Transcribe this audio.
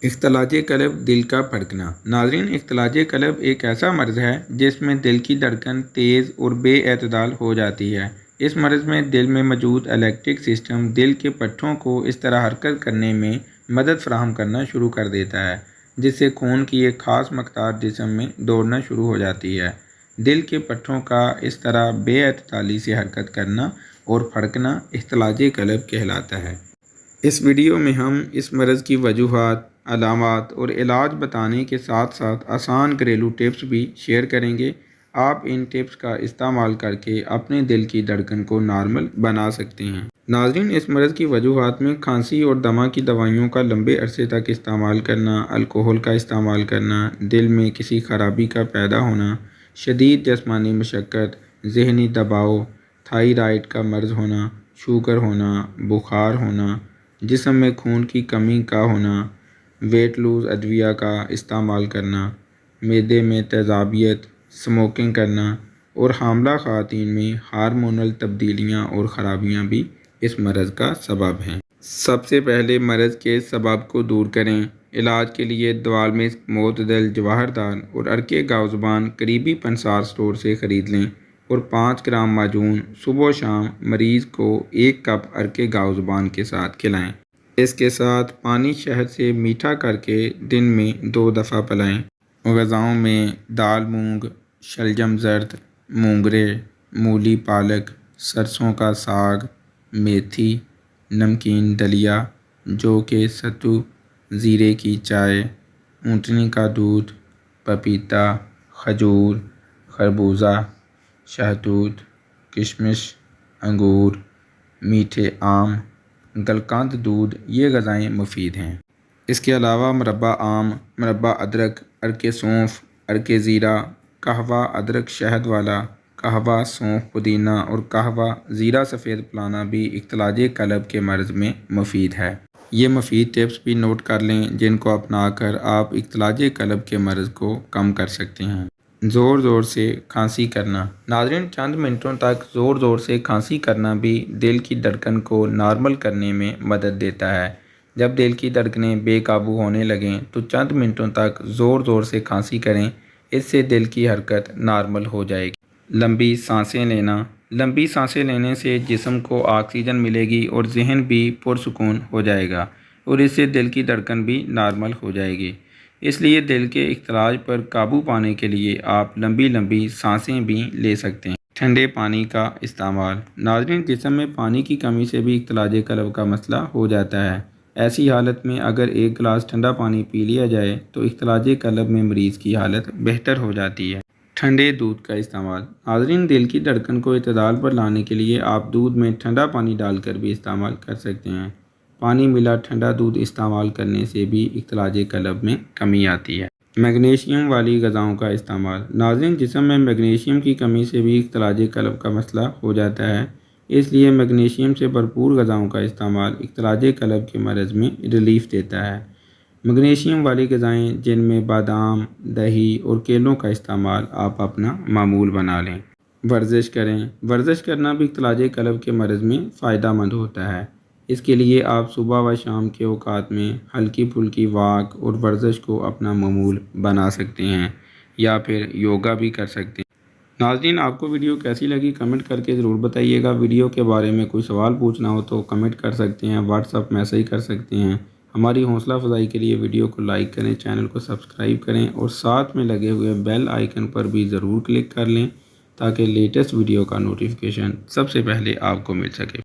اختلاج قلب دل کا پھڑکنا۔ ناظرین، اختلاج قلب ایک ایسا مرض ہے جس میں دل کی دھڑکن تیز اور بے اعتدال ہو جاتی ہے۔ اس مرض میں دل میں موجود الیکٹرک سسٹم دل کے پٹھوں کو اس طرح حرکت کرنے میں مدد فراہم کرنا شروع کر دیتا ہے جس سے خون کی ایک خاص مقدار جسم میں دوڑنا شروع ہو جاتی ہے۔ دل کے پٹھوں کا اس طرح بے اعتدالی سے حرکت کرنا اور پھڑکنا اختلاج قلب کہلاتا ہے۔ اس ویڈیو میں ہم اس مرض کی وجوہات، علامات اور علاج بتانے کے ساتھ ساتھ آسان گھریلو ٹپس بھی شیئر کریں گے۔ آپ ان ٹپس کا استعمال کر کے اپنے دل کی دھڑکن کو نارمل بنا سکتے ہیں۔ ناظرین، اس مرض کی وجوہات میں کھانسی اور دمہ کی دوائیوں کا لمبے عرصے تک استعمال کرنا، الکحل کا استعمال کرنا، دل میں کسی خرابی کا پیدا ہونا، شدید جسمانی مشقت، ذہنی دباؤ، تھائرائیڈ کا مرض ہونا، شوگر ہونا، بخار ہونا، جسم میں خون کی کمی کا ہونا، ویٹ لوز ادویہ کا استعمال کرنا، معدے میں تیزابیت، اسموکنگ کرنا اور حاملہ خواتین میں ہارمونل تبدیلیاں اور خرابیاں بھی اس مرض کا سبب ہیں۔ سب سے پہلے مرض کے سبب کو دور کریں۔ علاج کے لیے دوالمس، معتدل جواہر دان اور عرق گاؤزبان قریبی پنسار اسٹور سے خرید لیں اور 5 گرام معجون صبح و شام مریض کو 1 کپ عرق گاؤزبان کے ساتھ کھلائیں۔ اس کے ساتھ پانی شہد سے میٹھا کر کے دن میں 2 دفعہ پلائیں۔ غذاؤں میں دال مونگ، شلجم زرد، مونگرے، مولی پالک، سرسوں کا ساگ، میتھی، نمکین دلیا جو کہ ستو، زیرے کی چائے، اونٹنی کا دودھ، پپیتا، کھجور، خربوزہ، شہتوت، کشمش، انگور، میٹھے آم، گلقند دودھ یہ غذائیں مفید ہیں۔ اس کے علاوہ مربع آم، مربع ادرک، عرق سونف، عرق زیرہ، قہوہ ادرک شہد والا، قہوہ سونف پودینہ اور قہوہ زیرہ سفید پلانا بھی اختلاج قلب کے مرض میں مفید ہے۔ یہ مفید ٹپس بھی نوٹ کر لیں جن کو اپنا کر آپ اختلاج قلب کے مرض کو کم کر سکتے ہیں۔ زور زور سے کھانسی کرنا۔ ناظرین، چند منٹوں تک زور زور سے کھانسی کرنا بھی دل کی دھڑکن کو نارمل کرنے میں مدد دیتا ہے۔ جب دل کی دھڑکنیں بے قابو ہونے لگیں تو چند منٹوں تک زور زور سے کھانسی کریں، اس سے دل کی حرکت نارمل ہو جائے گی۔ لمبی سانسیں لینا۔ لمبی سانسیں لینے سے جسم کو آکسیجن ملے گی اور ذہن بھی پرسکون ہو جائے گا اور اس سے دل کی دھڑکن بھی نارمل ہو جائے گی۔ اس لیے دل کے اختلاج پر قابو پانے کے لیے آپ لمبی لمبی سانسیں بھی لے سکتے ہیں۔ ٹھنڈے پانی کا استعمال۔ ناظرین، جسم میں پانی کی کمی سے بھی اختلاج قلب کا مسئلہ ہو جاتا ہے۔ ایسی حالت میں اگر 1 گلاس ٹھنڈا پانی پی لیا جائے تو اختلاج قلب میں مریض کی حالت بہتر ہو جاتی ہے۔ ٹھنڈے دودھ کا استعمال۔ ناظرین، دل کی دھڑکن کو اعتدال پر لانے کے لیے آپ دودھ میں ٹھنڈا پانی ڈال کر بھی استعمال کر سکتے ہیں۔ پانی ملا ٹھنڈا دودھ استعمال کرنے سے بھی اختلاج قلب میں کمی آتی ہے۔ میگنیشیم والی غذاؤں کا استعمال۔ ناظرین، جسم میں میگنیشیم کی کمی سے بھی اختلاج قلب کا مسئلہ ہو جاتا ہے، اس لیے میگنیشیم سے بھرپور غذاؤں کا استعمال اختلاج قلب کے مرض میں ریلیف دیتا ہے۔ میگنیشیم والی غذائیں جن میں بادام، دہی اور کیلوں کا استعمال آپ اپنا معمول بنا لیں۔ ورزش کریں۔ ورزش کرنا بھی اختلاج قلب کے مرض میں فائدہ مند ہوتا ہے۔ اس کے لیے آپ صبح و شام کے اوقات میں ہلکی پھلکی واک اور ورزش کو اپنا معمول بنا سکتے ہیں یا پھر یوگا بھی کر سکتے ہیں۔ ناظرین، آپ کو ویڈیو کیسی لگی کمنٹ کر کے ضرور بتائیے گا۔ ویڈیو کے بارے میں کوئی سوال پوچھنا ہو تو کمنٹ کر سکتے ہیں، واٹس ایپ میسج کر سکتے ہیں۔ ہماری حوصلہ افزائی کے لیے ویڈیو کو لائک کریں، چینل کو سبسکرائب کریں اور ساتھ میں لگے ہوئے بیل آئیکن پر بھی ضرور کلک کر لیں تاکہ لیٹسٹ ویڈیو کا نوٹیفیکیشن سب سے پہلے آپ کو مل سکے۔